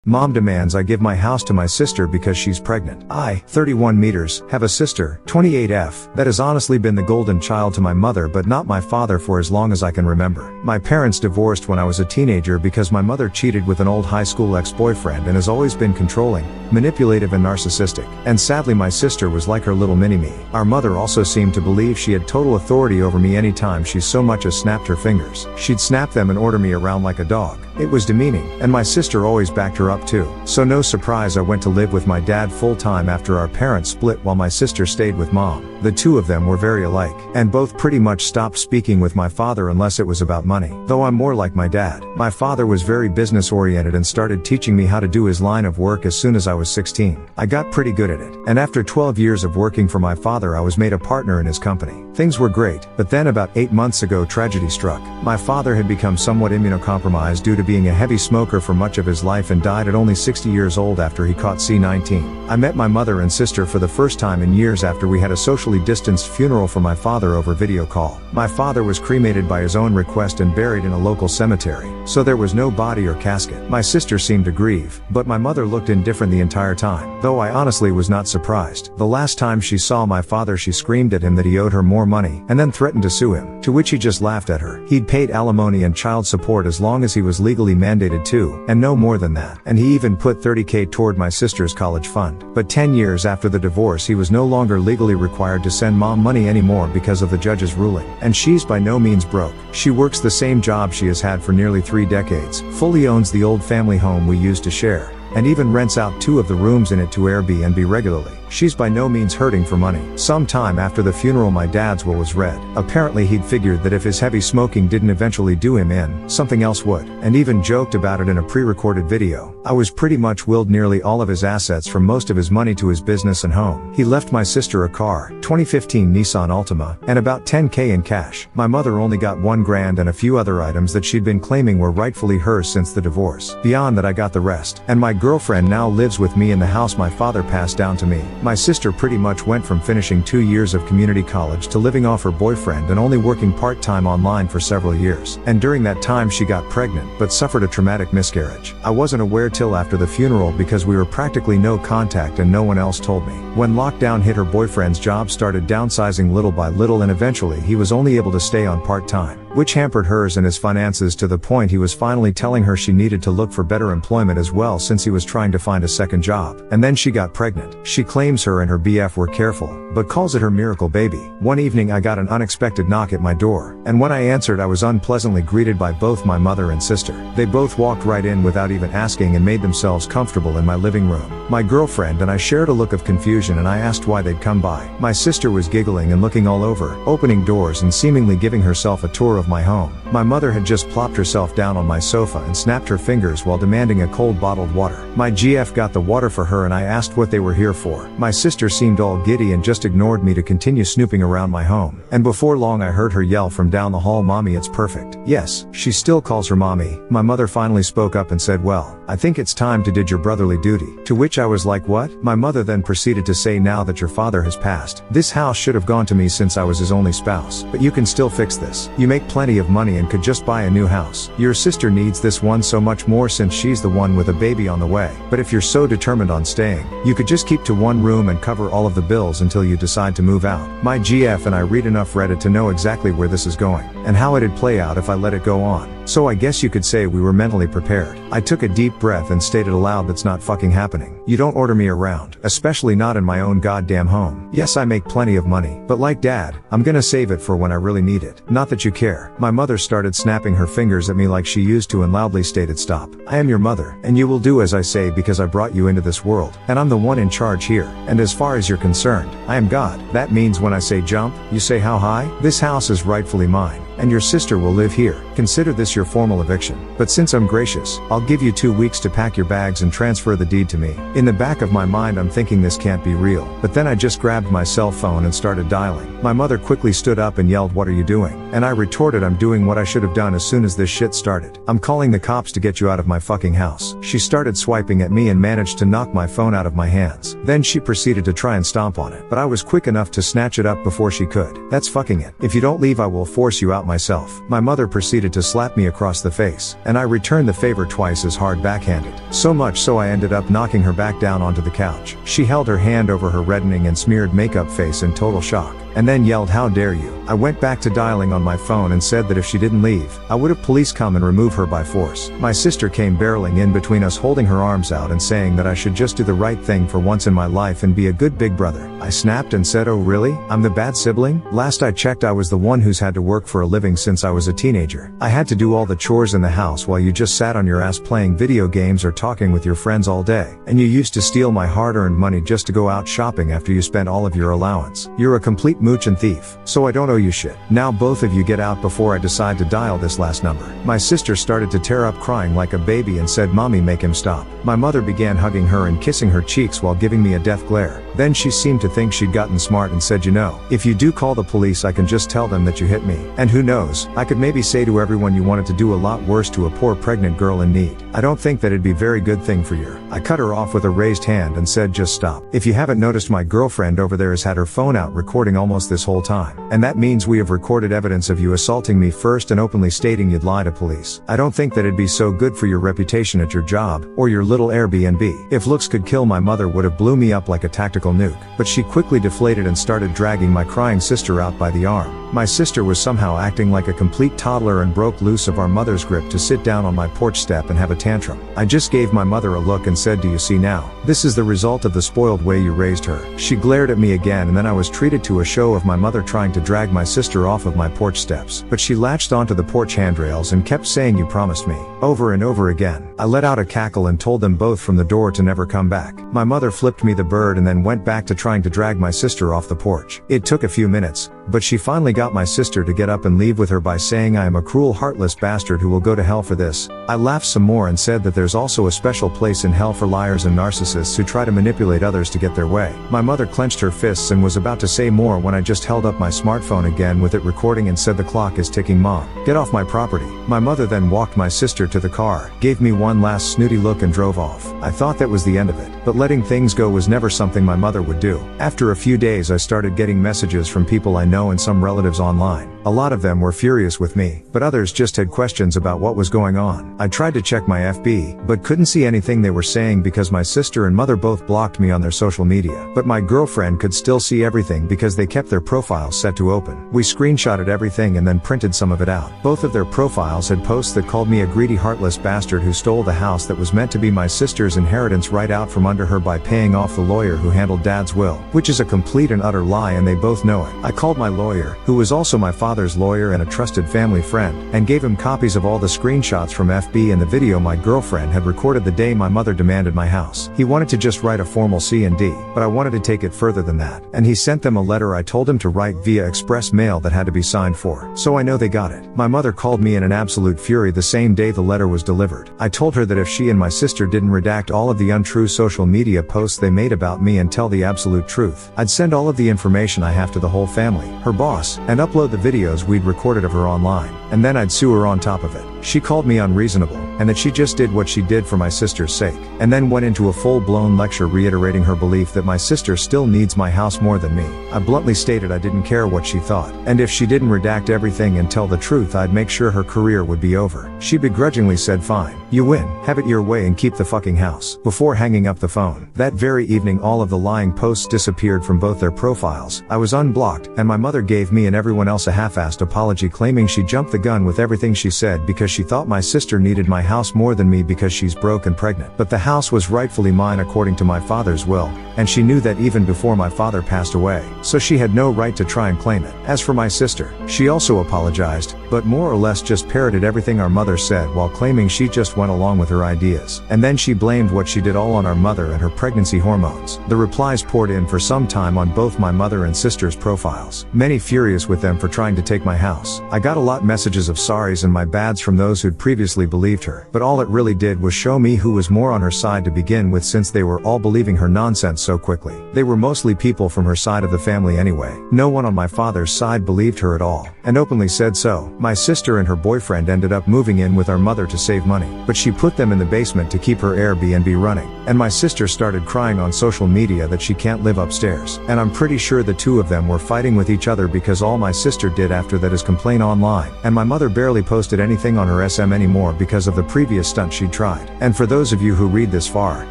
Mom demands I give my house to my sister because she's pregnant. I, 31 meters, have a sister, 28F, that has honestly been the golden child to my mother but not my father for as long as I can remember. My parents divorced when I was a teenager because my mother cheated with an old high school ex-boyfriend and has always been controlling, manipulative and narcissistic. And sadly my sister was like her little mini-me. Our mother also seemed to believe she had total authority over me anytime she so much as snapped her fingers. She'd snap them and order me around like a dog. It was demeaning, and my sister always backed her up too. So no surprise I went to live with my dad full-time after our parents split while my sister stayed with mom. The two of them were very alike, and both pretty much stopped speaking with my father unless it was about money. Though I'm more like my dad. My father was very business-oriented and started teaching me how to do his line of work as soon as I was 16. I got pretty good at it, and after 12 years of working for my father I was made a partner in his company. Things were great, but then about 8 months ago tragedy struck. My father had become somewhat immunocompromised due to being a heavy smoker for much of his life and died at only 60 years old after he caught C-19. I met my mother and sister for the first time in years after we had a socially distanced funeral for my father over video call. My father was cremated by his own request and buried in a local cemetery, so there was no body or casket. My sister seemed to grieve, but my mother looked indifferent the entire time, though I honestly was not surprised. The last time she saw my father she screamed at him that he owed her more money, and then threatened to sue him, to which he just laughed at her. He'd paid alimony and child support as long as he was legally mandated to, and no more than that, and he even put $30K toward my sister's college fund. But 10 years after the divorce he was no longer legally required to send mom money anymore because of the judge's ruling. And she's by no means broke. She works the same job she has had for nearly 3 decades, fully owns the old family home we used to share, and even rents out 2 of the rooms in it to Airbnb regularly. She's by no means hurting for money. Some time after the funeral my dad's will was read. Apparently he'd figured that if his heavy smoking didn't eventually do him in, something else would, and even joked about it in a pre-recorded video. I was pretty much willed nearly all of his assets from most of his money to his business and home. He left my sister a car, 2015 Nissan Altima, and about $10K in cash. My mother only got $1,000 and a few other items that she'd been claiming were rightfully hers since the divorce. Beyond that I got the rest. And my girlfriend now lives with me in the house my father passed down to me. My sister pretty much went from finishing 2 years of community college to living off her boyfriend and only working part-time online for several years. And during that time she got pregnant, but suffered a traumatic miscarriage. I wasn't aware till after the funeral because we were practically no contact and no one else told me. When lockdown hit her boyfriend's job started downsizing little by little and eventually he was only able to stay on part-time, which hampered hers and his finances to the point he was finally telling her she needed to look for better employment as well since he was trying to find a second job. And then she got pregnant. She claims her and her BF were careful, but calls it her miracle baby. One evening I got an unexpected knock at my door, and when I answered I was unpleasantly greeted by both my mother and sister. They both walked right in without even asking and made themselves comfortable in my living room. My girlfriend and I shared a look of confusion and I asked why they'd come by. My sister was giggling and looking all over, opening doors and seemingly giving herself a tour of my home. My mother had just plopped herself down on my sofa and snapped her fingers while demanding a cold bottled water. My GF got the water for her and I asked what they were here for. My sister seemed all giddy and just ignored me to continue snooping around my home. And before long I heard her yell from down the hall, "Mommy, it's perfect." Yes, she still calls her mommy. My mother finally spoke up and said, "Well, I think it's time to did your brotherly duty." To which I was like, "What?" My mother then proceeded to say, "Now that your father has passed, this house should have gone to me since I was his only spouse. But you can still fix this. You make plenty of money and could just buy a new house. Your sister needs this one so much more since she's the one with a baby on the way. But if you're so determined on staying, you could just keep to one room and cover all of the bills until you decide to move out." My GF and I read enough Reddit to know exactly where this is going, and how it'd play out if I let it go on. So I guess you could say we were mentally prepared. I took a deep breath and stated aloud, "That's not fucking happening. You don't order me around, especially not in my own goddamn home. Yes, I make plenty of money, but like dad, I'm gonna save it for when I really need it. Not that you care." My mother started snapping her fingers at me like she used to and loudly stated, "Stop. I am your mother, and you will do as I say because I brought you into this world, and I'm the one in charge here. And as far as you're concerned, I am God. That means when I say jump, you say how high? This house is rightfully mine, and your sister will live here. Consider this your formal eviction. But since I'm gracious, I'll give you 2 weeks to pack your bags and transfer the deed to me." In the back of my mind I'm thinking this can't be real, but then I just grabbed my cell phone and started dialing. My mother quickly stood up and yelled, "What are you doing?" And I retorted, "I'm doing what I should have done as soon as this shit started. I'm calling the cops to get you out of my fucking house." She started swiping at me and managed to knock my phone out of my hands. Then she proceeded to try and stomp on it, but I was quick enough to snatch it up before she could. "That's fucking it. If you don't leave I will force you out myself. My mother proceeded to slap me across the face, and I returned the favor twice as hard backhanded. So much so I ended up knocking her back down onto the couch. She held her hand over her reddening and smeared makeup face in total shock, and then yelled, "How dare you?" I went back to dialing on my phone and said that if she didn't leave, I would have police come and remove her by force. My sister came barreling in between us, holding her arms out and saying that I should just do the right thing for once in my life and be a good big brother. I snapped and said, "Oh really? I'm the bad sibling? Last I checked I was the one who's had to work for a living since I was a teenager. I had to do all the chores in the house while you just sat on your ass playing video games or talking with your friends all day. And you used to steal my hard-earned money just to go out shopping after you spent all of your allowance. You're a complete mooch and thief, so I don't owe you shit. Now both of you get out before I decide to dial this last number." My sister started to tear up crying like a baby and said, "Mommy, make him stop." My mother began hugging her and kissing her cheeks while giving me a death glare. Then she seemed to think she'd gotten smart and said, "You know, if you do call the police I can just tell them that you hit me. And who knows, I could maybe say to everyone you wanted to do a lot worse to a poor pregnant girl in need. I don't think that it'd be very good thing for you." I cut her off with a raised hand and said, "Just stop. If you haven't noticed, my girlfriend over there has had her phone out recording almost this whole time. And that means we have recorded evidence of you assaulting me first and openly stating you'd lie to police. I don't think that it'd be so good for your reputation at your job, or your little Airbnb. If looks could kill, my mother would have blew me up like a tactical nuke." But she quickly deflated and started dragging my crying sister out by the arm. My sister was somehow acting like a complete toddler and broke loose of our mother's grip to sit down on my porch step and have a tantrum. I just gave my mother a look and said, "Do you see now? This is the result of the spoiled way you raised her." She glared at me again, and then I was treated to a show of my mother trying to drag my sister off of my porch steps. But she latched onto the porch handrails and kept saying, "You promised me," over and over again. I let out a cackle and told them both from the door to never come back. My mother flipped me the bird and then went back to trying to drag my sister off the porch. It took a few minutes, but she finally got my sister to get up and leave with her by saying, "I am a cruel, heartless bastard who will go to hell for this." I laughed some more and said that there's also a special place in hell for liars and narcissists who try to manipulate others to get their way. My mother clenched her fists and was about to say more when I just held up my smartphone again with it recording and said, "The clock is ticking, Mom. Get off my property." My mother then walked my sister to the car, gave me one last snooty look and drove off. I thought that was the end of it, but letting things go was never something my mother would do. After a few days I started getting messages from people I know and some relatives online. A lot of them were furious with me, but others just had questions about what was going on. I tried to check my FB, but couldn't see anything they were saying because my sister and mother both blocked me on their social media. But my girlfriend could still see everything because they kept their profiles set to open. We screenshotted everything and then printed some of it out. Both of their profiles had posts that called me a greedy, heartless bastard who stole the house that was meant to be my sister's inheritance right out from under her by paying off the lawyer who handled Dad's will, which is a complete and utter lie, and they both know it. I called my lawyer, who was also my father's lawyer and a trusted family friend, and gave him copies of all the screenshots from FB and the video my girlfriend had recorded the day my mother demanded my house. He wanted to just write a formal C&D, but I wanted to take it further than that, and he sent them a letter I told him to write via express mail that had to be signed for. So I know they got it. My mother called me in an absolute fury the same day the letter was delivered. I told her that if she and my sister didn't redact all of the untrue social media posts they made about me and tell the absolute truth, I'd send all of the information I have to the whole family, her boss, and upload the videos we'd recorded of her online, and then I'd sue her on top of it. She called me unreasonable, and that she just did what she did for my sister's sake, and then went into a full-blown lecture reiterating her belief that my sister still needs my house more than me. I bluntly stated I didn't care what she thought, and if she didn't redact everything and tell the truth I'd make sure her career would be over. She begrudgingly said, "Fine, you win, have it your way and keep the fucking house," before hanging up the phone. That very evening all of the lying posts disappeared from both their profiles. I was unblocked, and my mother gave me and everyone else a half-assed apology claiming she jumped the gun with everything she said because she thought my sister needed my house more than me because she's broke and pregnant. But the house was rightfully mine according to my father's will, and she knew that even before my father passed away, so she had no right to try and claim it. As for my sister, she also apologized, but more or less just parroted everything our mother said while claiming she just went along with her ideas. And then she blamed what she did all on our mother and her pregnancy hormones. The replies poured in for some time on both my mother and sister's profiles, many furious with them for trying to take my house. I got a lot messages of sorries and my bads from those who'd previously believed her. But all it really did was show me who was more on her side to begin with, since they were all believing her nonsense so quickly. They were mostly people from her side of the family anyway. No one on my father's side believed her at all, and openly said so. My sister and her boyfriend ended up moving in with our mother to save money, but she put them in the basement to keep her Airbnb running. And my sister started crying on social media that she can't live upstairs. And I'm pretty sure the two of them were fighting with each other, because all my sister did after that is complain online. And my mother barely posted anything on her SM anymore because of the previous stunt she'd tried. And for those of you who read this far,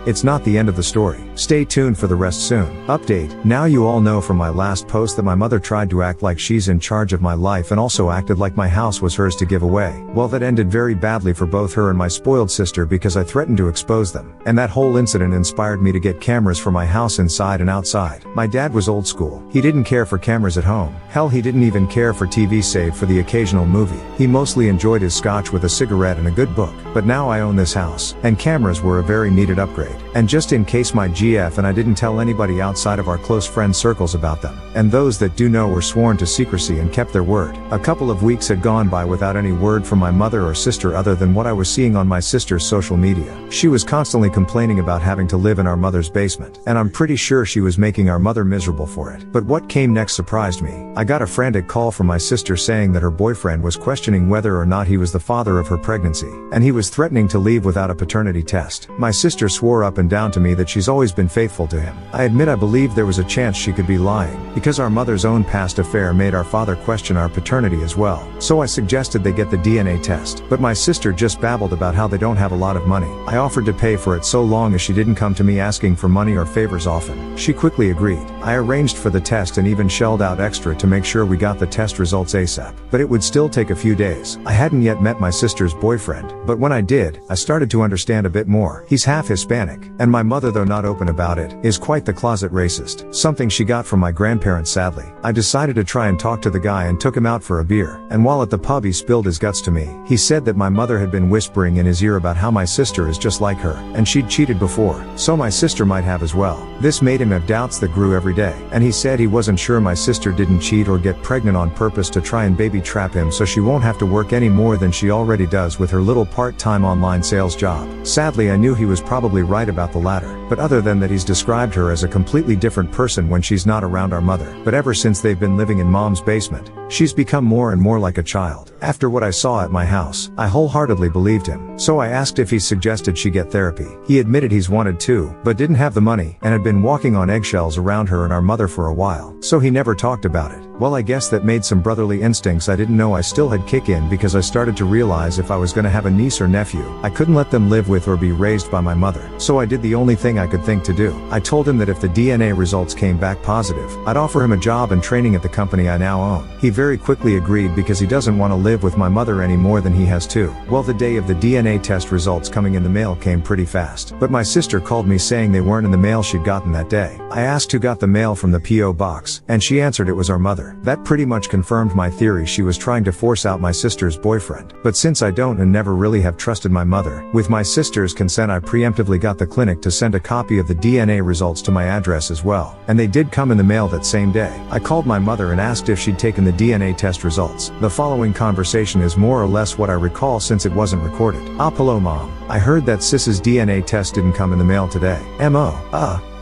it's not the end of the story. Stay tuned for the rest soon. Update: now you all know from my last post that my mother tried to act like she's in charge of my life and also acted like my house was hers to give away. Well, that ended very badly for both her and my spoiled sister, because I threatened to expose them. And that whole incident inspired me to get cameras for my house inside and outside. My dad was old school. He didn't care for cameras at home. Hell, he didn't even care for TV save for the occasional movie. He mostly enjoyed his scotch with a cigarette and a good book. But now I own this house, and cameras were a very needed upgrade. And just in case my GF and I didn't tell anybody outside of our close friend circles about them, and those that do know were sworn to secrecy and kept their word. A couple of weeks had gone by without any word from my mother or sister other than what I was seeing on my sister's social media. She was constantly complaining about having to live in our mother's basement, and I'm pretty sure she was making our mother miserable for it. But what came next surprised me. I got a frantic call from my sister saying that her boyfriend was questioning whether or not he was the father of her pregnancy, and he was threatening to leave without a paternity test. My sister swore up and down to me that she's always been faithful to him. I admit I believed there was a chance she could be lying, because our mother's own past affair made our father question our paternity as well. So I suggested they get the DNA test, but my sister just babbled about how they don't have a lot of money. I offered to pay for it so long as she didn't come to me asking for money or favors often. She quickly agreed. I arranged for the test and even shelled out extra to make sure we got the test results ASAP. But it would still take a few days. I hadn't yet met my sister's boyfriend, but when I did, I started to understand a bit more. He's half Hispanic, and my mother, though not open about it, is quite the closet racist, something she got from my grandparents sadly. I decided to try and talk to the guy and took him out for a beer, and while at the pub he spilled his guts to me. He said that my mother had been whispering in his ear about how my sister is just like her, and she'd cheated before, so my sister might have as well. This made him have doubts that grew every day, and he said he wasn't sure my sister didn't cheat or get pregnant on purpose to try and baby trap him so she won't have to work any more than she already does with her little part-time online sales job. Sadly, I knew he was probably right about the latter, but other than that, he's described her as a completely different person when she's not around our mother. But ever since they've been living in mom's basement, she's become more and more like a child. After what I saw at my house, I wholeheartedly believed him. So I asked if he suggested she get therapy. He admitted he's wanted to, but didn't have the money, and had been walking on eggshells around her and our mother for a while, so he never talked about it. Well, I guess that made some brotherly instincts I didn't know I still had kick in, because I started to realize if I was gonna have a niece or nephew, I couldn't let them live with or be raised by my mother. So I did the only thing I could think to do. I told him that if the DNA results came back positive, I'd offer him a job and training at the company I now own. He very quickly agreed, because he doesn't want to live with my mother any more than he has to. Well, the day of the DNA test results coming in the mail came pretty fast, but my sister called me saying they weren't in the mail she'd gotten that day. I asked who got the mail from the P.O. box, and she answered it was our mother. That pretty much confirmed my theory she was trying to force out my sister's boyfriend. But since I don't and never really have trusted my mother, with my sister's consent I preemptively got the clinic to send a copy of the DNA results to my address as well. And they did come in the mail that same day. I called my mother and asked if she'd taken the DNA test results. The following conversation is more or less what I recall since it wasn't recorded. Hello mom. I heard that sis's DNA test didn't come in the mail today.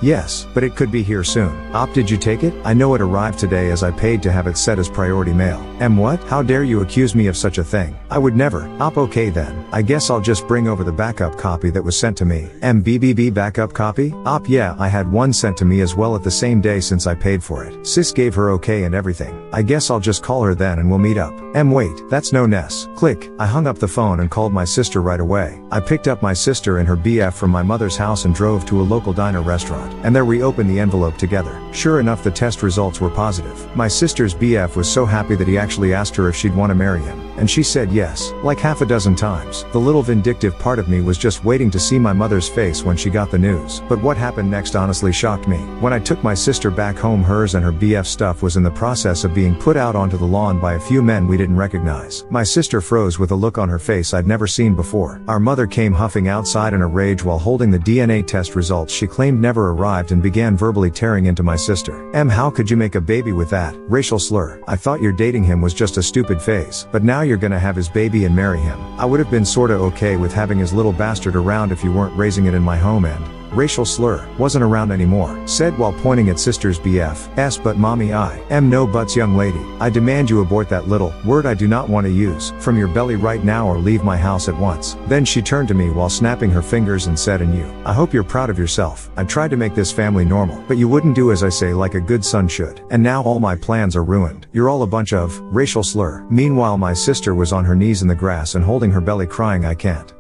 Yes, but it could be here soon. Did you take it? I know it arrived today as I paid to have it set as priority mail. What? How dare you accuse me of such a thing? I would never. Okay then. I guess I'll just bring over the backup copy that was sent to me. BBB backup copy? Yeah, I had one sent to me as well at the same day since I paid for it. Sis gave her okay and everything. I guess I'll just call her then and we'll meet up. Wait, that's no Ness. Click. I hung up the phone and called my sister right away. I picked up my sister and her BF from my mother's house and drove to a local diner restaurant. And there we opened the envelope together. Sure enough, the test results were positive. My sister's BF was so happy that he actually asked her if she'd want to marry him. And she said yes, like half a dozen times. The little vindictive part of me was just waiting to see my mother's face when she got the news. But what happened next honestly shocked me. When I took my sister back home, hers and her BF stuff was in the process of being put out onto the lawn by a few men we didn't recognize. My sister froze with a look on her face I'd never seen before. Our mother came huffing outside in a rage while holding the DNA test results she claimed never arrived and began verbally tearing into my sister. How could you make a baby with that racial slur? I thought your dating him was just a stupid phase, but now you're gonna have his baby and marry him. I would have been sorta okay with having his little bastard around if you weren't raising it in my home and racial slur wasn't around anymore, said while pointing at sister's BF. But mommy, I am no buts young lady. I demand you abort that little word I do not want to use from your belly right now or leave my house at once. Then she turned to me while snapping her fingers and said, and you, I hope you're proud of yourself. I tried to make this family normal, but you wouldn't do as I say like a good son should. And now all my plans are ruined. You're all a bunch of racial slur. Meanwhile, my sister was on her knees in the grass and holding her belly crying, I can't.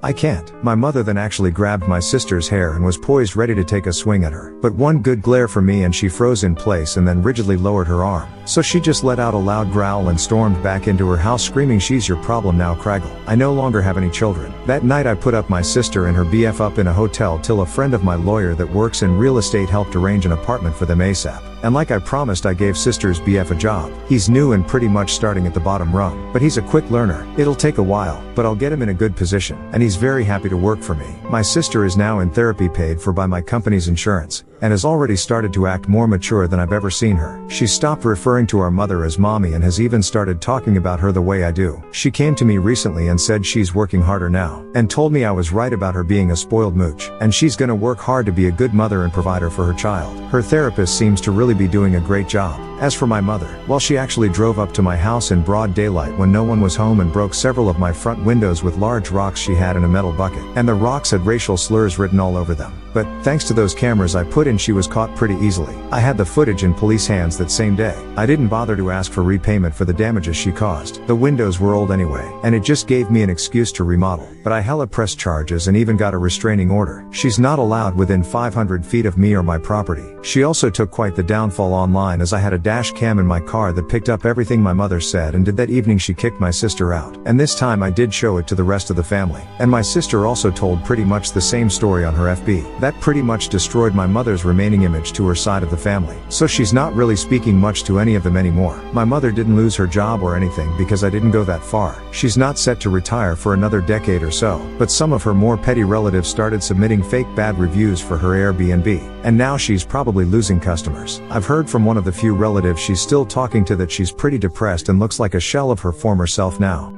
My mother then actually grabbed my sister's hair and was poised ready to take a swing at her. But one good glare from me and she froze in place and then rigidly lowered her arm. So she just let out a loud growl and stormed back into her house screaming, she's your problem now, Craggle. I no longer have any children. That night I put up my sister and her BF up in a hotel till a friend of my lawyer that works in real estate helped arrange an apartment for them ASAP. And like I promised, I gave sister's BF a job. He's new and pretty much starting at the bottom rung, but he's a quick learner. It'll take a while, but I'll get him in a good position, and he's very happy to work for me. My sister is now in therapy paid for by my company's insurance, and has already started to act more mature than I've ever seen her. She's stopped referring to our mother as mommy and has even started talking about her the way I do. She came to me recently and said she's working harder now, and told me I was right about her being a spoiled mooch, and she's gonna work hard to be a good mother and provider for her child. Her therapist seems to really be doing a great job. As for my mother, well, she actually drove up to my house in broad daylight when no one was home and broke several of my front windows with large rocks she had in a metal bucket, and the rocks had racial slurs written all over them. But thanks to those cameras I put in, she was caught pretty easily. I had the footage in police hands that same day. I didn't bother to ask for repayment for the damages she caused. The windows were old anyway, and it just gave me an excuse to remodel. But I hella pressed charges and even got a restraining order. She's not allowed within 500 feet of me or my property. She also took quite the downfall online, as I had a dash cam in my car that picked up everything my mother said and did. That evening she kicked my sister out, and this time I did show it to the rest of the family. And my sister also told pretty much the same story on her FB. That pretty much destroyed my mother's remaining image to her side of the family. So she's not really speaking much to any of them anymore. My mother didn't lose her job or anything because I didn't go that far. She's not set to retire for another decade or so, but some of her more petty relatives started submitting fake bad reviews for her Airbnb, and now she's probably losing customers. I've heard from one of the few relatives she's still talking to that she's pretty depressed and looks like a shell of her former self now.